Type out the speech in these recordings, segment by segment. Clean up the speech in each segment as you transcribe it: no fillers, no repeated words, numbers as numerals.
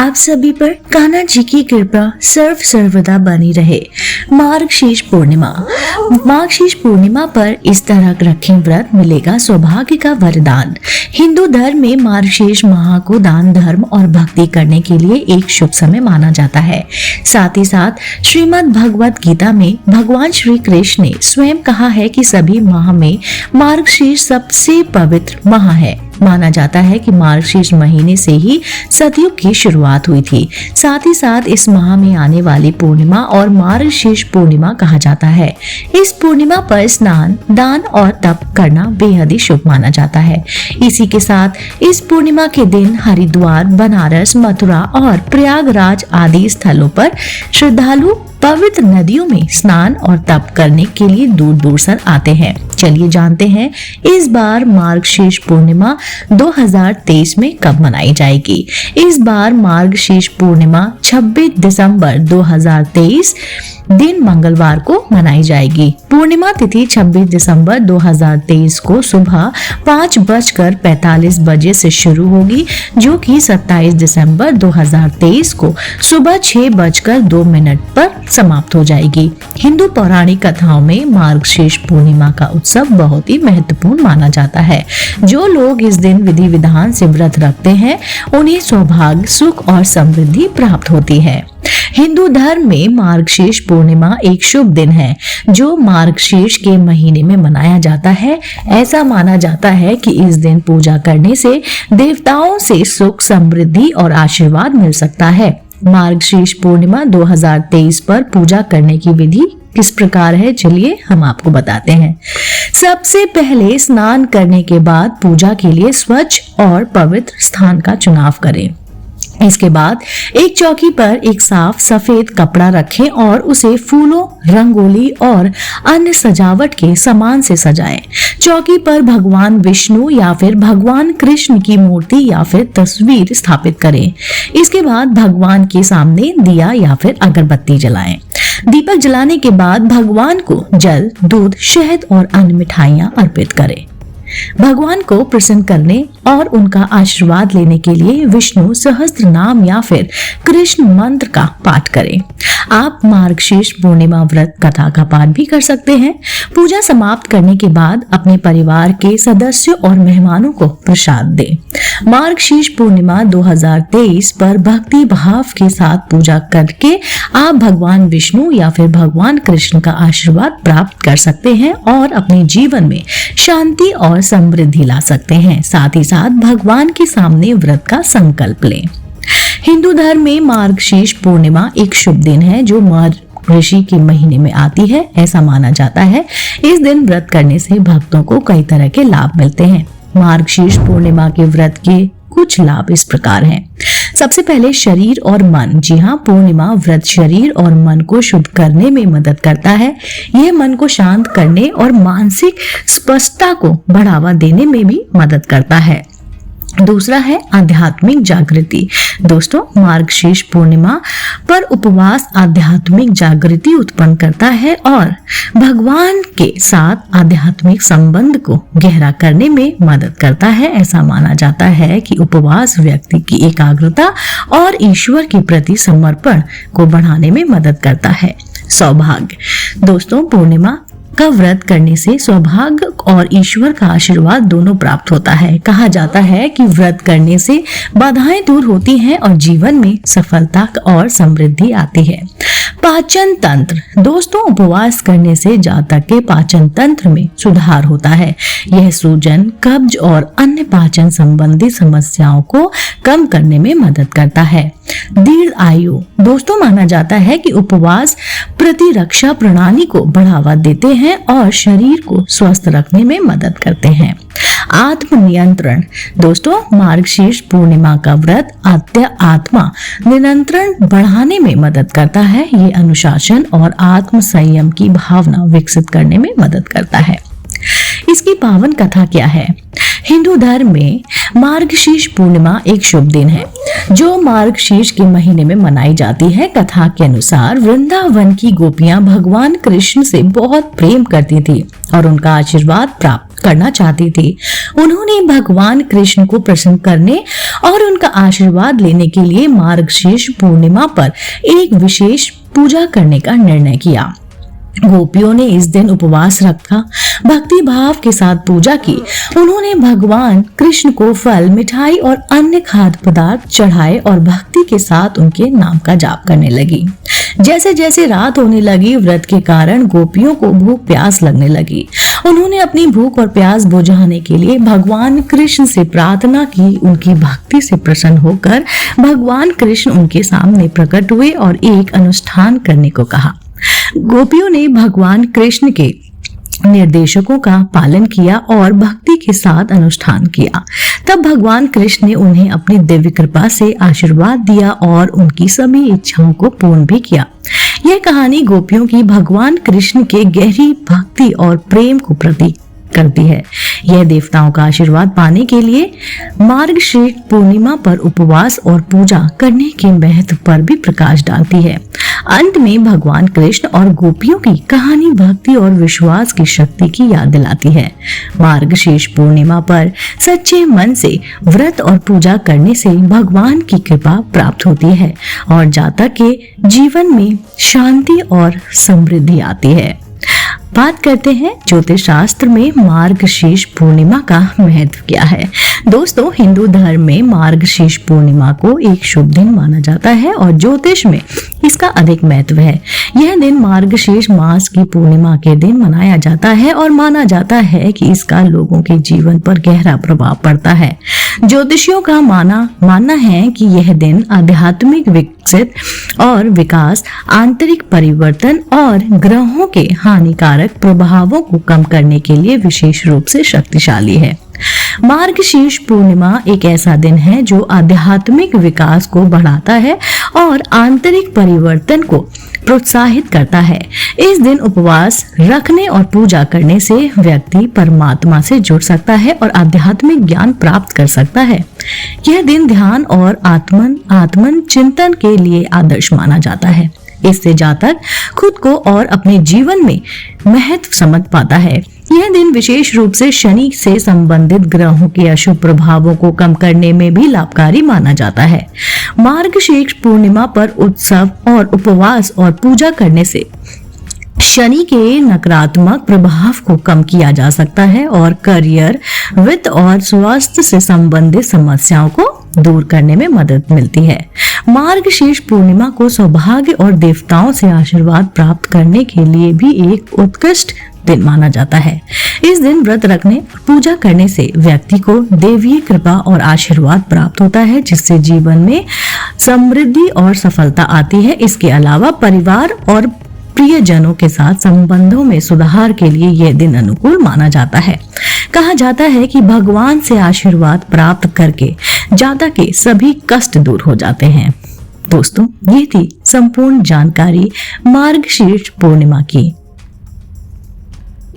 आप सभी पर कान्हा जी की कृपा सर्वदा बनी रहे। मार्गशीर्ष पूर्णिमा। मार्गशीर्ष पूर्णिमा पर इस तरह रखें व्रत, मिलेगा सौभाग्य का वरदान। हिंदू धर्म में मार्गशीर्ष माह को दान, धर्म और भक्ति करने के लिए एक शुभ समय माना जाता है। साथ ही साथ श्रीमद् भगवत गीता में भगवान श्री कृष्ण ने स्वयं कहा है कि सभी माह में मार्गशीर्ष सबसे पवित्र माह है। माना जाता है कि मार्गशीर्ष महीने से ही सतयुग की शुरुआत हुई थी। साथ ही साथ इस माह में आने वाली पूर्णिमा और मार्गशीर्ष पूर्णिमा कहा जाता है। इस पूर्णिमा पर स्नान, दान और तप करना बेहद ही शुभ माना जाता है। इसी के साथ इस पूर्णिमा के दिन हरिद्वार, बनारस, मथुरा और प्रयागराज आदि स्थलों पर श्रद्धालु पवित्र नदियों में स्नान और तप करने के लिए दूर दूर से आते हैं। चलिए जानते हैं इस बार मार्गशीर्ष पूर्णिमा 2023 में कब मनाई जाएगी। इस बार मार्गशीर्ष पूर्णिमा 26 दिसंबर 2023 दिन मंगलवार को मनाई जाएगी। पूर्णिमा तिथि 26 दिसंबर 2023 को सुबह 5:45 बजे से शुरू होगी, जो कि 27 दिसंबर 2023 को सुबह 6:02 पर समाप्त हो जाएगी। हिंदू पौराणिक कथाओं में मार्गशीर्ष पूर्णिमा का उत्सव बहुत ही महत्वपूर्ण माना जाता है। जो लोग इस दिन विधि विधान से व्रत रखते हैं, उन्हें सौभाग्य, सुख और समृद्धि प्राप्त होती है। हिंदू धर्म में मार्गशीर्ष पूर्णिमा एक शुभ दिन है, जो मार्गशीर्ष के महीने में मनाया जाता है। ऐसा माना जाता है कि इस दिन पूजा करने से देवताओं से सुख, समृद्धि और आशीर्वाद मिल सकता है। मार्गशीर्ष पूर्णिमा 2023 पर पूजा करने की विधि किस प्रकार है, चलिए हम आपको बताते हैं। सबसे पहले स्नान करने के बाद पूजा के लिए स्वच्छ और पवित्र स्थान का चुनाव करें। इसके बाद एक चौकी पर एक साफ सफेद कपड़ा रखें और उसे फूलों, रंगोली और अन्य सजावट के सामान से सजाएं। चौकी पर भगवान विष्णु या फिर भगवान कृष्ण की मूर्ति या फिर तस्वीर स्थापित करें। इसके बाद भगवान के सामने दिया या फिर अगरबत्ती जलाएं। दीपक जलाने के बाद भगवान को जल, दूध, शहद और अन्य मिठाइयां अर्पित करें। भगवान को प्रसन्न करने और उनका आशीर्वाद लेने के लिए विष्णु सहस्त्र नाम या फिर कृष्ण मंत्र का पाठ करें। आप मार्गशीर्ष पूर्णिमा व्रत कथा का पाठ भी कर सकते हैं। पूजा समाप्त करने के बाद अपने परिवार के सदस्यों और मेहमानों को प्रसाद दें। मार्गशीर्ष पूर्णिमा 2023 पर भक्ति भाव के साथ पूजा करके आप भगवान विष्णु या फिर भगवान कृष्ण का आशीर्वाद प्राप्त कर सकते हैं और अपने जीवन में शांति और समृद्धि ला सकते हैं। साथ ही साथ भगवान के सामने व्रत का संकल्प लें। हिंदू धर्म में मार्गशीर्ष पूर्णिमा एक शुभ दिन है, जो मार्गशीर्ष के महीने में आती है। ऐसा माना जाता है इस दिन व्रत करने से भक्तों को कई तरह के लाभ मिलते हैं। मार्गशीर्ष पूर्णिमा के व्रत के कुछ लाभ इस प्रकार हैं। सबसे पहले शरीर और मन। जी हाँ, पूर्णिमा व्रत शरीर और मन को शुद्ध करने में मदद करता है। यह मन को शांत करने और मानसिक स्पष्टता को बढ़ावा देने में भी मदद करता है। दूसरा है आध्यात्मिक जागृति। दोस्तों, मार्गशीर्ष पूर्णिमा पर उपवास आध्यात्मिक जागृति उत्पन्न करता है और भगवान के साथ आध्यात्मिक संबंध को गहरा करने में मदद करता है। ऐसा माना जाता है कि उपवास व्यक्ति की एकाग्रता और ईश्वर के प्रति समर्पण को बढ़ाने में मदद करता है। सौभाग्य। दोस्तों, पूर्णिमा का व्रत करने से सौभाग्य और ईश्वर का आशीर्वाद दोनों प्राप्त होता है। कहा जाता है कि व्रत करने से बाधाएं दूर होती हैं और जीवन में सफलता और समृद्धि आती है। पाचन तंत्र। दोस्तों, उपवास करने से जातक के पाचन तंत्र में सुधार होता है। यह सूजन, कब्ज और अन्य पाचन संबंधी समस्याओं को कम करने में मदद करता है। दीर्घ आयु। दोस्तों, माना जाता है कि उपवास प्रतिरक्षा प्रणाली को बढ़ावा देते हैं और शरीर को स्वस्थ रखने में मदद करते हैं। आत्म नियंत्रण। दोस्तों, मार्गशीर्ष पूर्णिमा का व्रत आत्मा नियंत्रण बढ़ाने में मदद करता है। ये अनुशासन और आत्म संयम की भावना विकसित करने में मदद करता है। इसकी पावन कथा क्या है? हिंदू धर्म में मार्गशीर्ष पूर्णिमा एक शुभ दिन है जो मार्गशीर्ष के महीने में मनाई जाती है। कथा के अनुसार वृंदावन की गोपियां भगवान कृष्ण से बहुत प्रेम करती थी और उनका आशीर्वाद प्राप्त करना चाहती थी। उन्होंने भगवान कृष्ण को प्रसन्न करने और उनका आशीर्वाद लेने के लिए मार्गशीर्ष पूर्णिमा पर एक विशेष पूजा करने का निर्णय किया। गोपियों ने इस दिन उपवास रखा, भक्ति भाव के साथ पूजा की। उन्होंने भगवान कृष्ण को फल, मिठाई और अन्य खाद्य पदार्थ चढ़ाए और भक्ति के साथ उनके नाम का जाप करने लगी। जैसे जैसे रात होने लगी, व्रत के कारण गोपियों को भूख प्यास लगने लगी। उन्होंने अपनी भूख और प्यास बुझाने के लिए भगवान कृष्ण से प्रार्थना की। उनकी भक्ति से प्रसन्न होकर भगवान कृष्ण उनके सामने प्रकट हुए और एक अनुष्ठान करने को कहा। गोपियों ने भगवान कृष्ण के निर्देशों का पालन किया और भक्ति के साथ अनुष्ठान किया। तब भगवान कृष्ण ने उन्हें अपनी दिव्य कृपा से आशीर्वाद दिया और उनकी सभी इच्छाओं को पूर्ण भी किया। यह कहानी गोपियों की भगवान कृष्ण के गहरी भक्ति और प्रेम को प्रतीक करती है। यह देवताओं का आशीर्वाद पाने के लिए मार्गशीर्ष पूर्णिमा पर उपवास और पूजा करने के महत्व पर भी प्रकाश डालती है। अंत में भगवान कृष्ण और गोपियों की कहानी भक्ति और विश्वास की शक्ति की याद दिलाती है। मार्गशीर्ष पूर्णिमा पर सच्चे मन से व्रत और पूजा करने से भगवान की कृपा प्राप्त होती है और जातक के जीवन में शांति और समृद्धि आती है। बात करते हैं ज्योतिष शास्त्र में मार्गशीर्ष पूर्णिमा का महत्व क्या है। दोस्तों, हिंदू धर्म में मार्गशीर्ष पूर्णिमा को एक शुभ दिन माना जाता है और ज्योतिष में इसका अधिक महत्व है। यह दिन मार्गशीर्ष मास की पूर्णिमा के दिन मनाया जाता है और माना जाता है कि इसका लोगों के जीवन पर गहरा प्रभाव पड़ता है। ज्योतिषियों का मानना है कि यह दिन आध्यात्मिक विकसित और विकास, आंतरिक परिवर्तन और ग्रहों के हानिकारक प्रभावों को कम करने के लिए विशेष रूप से शक्तिशाली है। मार्गशीर्ष पूर्णिमा एक ऐसा दिन है जो आध्यात्मिक विकास को बढ़ाता है और आंतरिक परिवर्तन को प्रोत्साहित करता है। इस दिन उपवास रखने और पूजा करने से व्यक्ति परमात्मा से जुड़ सकता है और आध्यात्मिक ज्ञान प्राप्त कर सकता है। यह दिन ध्यान और आत्मन चिंतन के लिए आदर्श माना जाता है। इससे जातक खुद को और अपने जीवन में महत्व समझ पाता है। यह दिन विशेष रूप से शनि से संबंधित ग्रहों के अशुभ प्रभावों को कम करने में भी लाभकारी माना जाता है। मार्गशीर्ष पूर्णिमा पर उत्सव और उपवास और पूजा करने से शनि के नकारात्मक प्रभाव को कम किया जा सकता है और करियर, वित्त और स्वास्थ्य से संबंधित समस्याओं को दूर करने में मदद मिलती है। मार्गशीर्ष पूर्णिमा को सौभाग्य और देवताओं से आशीर्वाद प्राप्त करने के लिए भी एक उत्कृष्ट दिन माना जाता है। इस दिन व्रत रखने और पूजा करने से व्यक्ति को देवीय कृपा और आशीर्वाद प्राप्त होता है, जिससे जीवन में समृद्धि और सफलता आती है। इसके अलावा परिवार और प्रियजनों के साथ संबंधों में सुधार के लिए यह दिन अनुकूल माना जाता है। कहा जाता है कि भगवान से आशीर्वाद प्राप्त करके जातक के सभी कष्ट दूर हो जाते हैं। दोस्तों, ये थी संपूर्ण जानकारी मार्गशीर्ष पूर्णिमा की।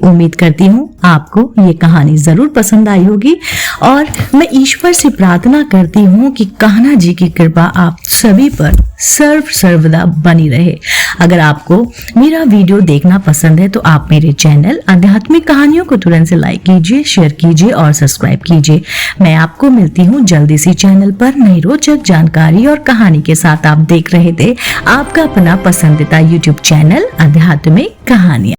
उम्मीद करती हूँ आपको ये कहानी जरूर पसंद आई होगी और मैं ईश्वर से प्रार्थना करती हूँ कि कान्हा जी की कृपा आप सभी पर सर्वदा बनी रहे। अगर आपको मेरा वीडियो देखना पसंद है तो आप मेरे चैनल आध्यात्मिक कहानियों को तुरंत से लाइक कीजिए, शेयर कीजिए और सब्सक्राइब कीजिए। मैं आपको मिलती हूँ जल्दी सी चैनल पर नई रोचक जानकारी और कहानी के साथ। आप देख रहे थे आपका अपना पसंदीदा यूट्यूब चैनल आध्यात्मिक कहानियां।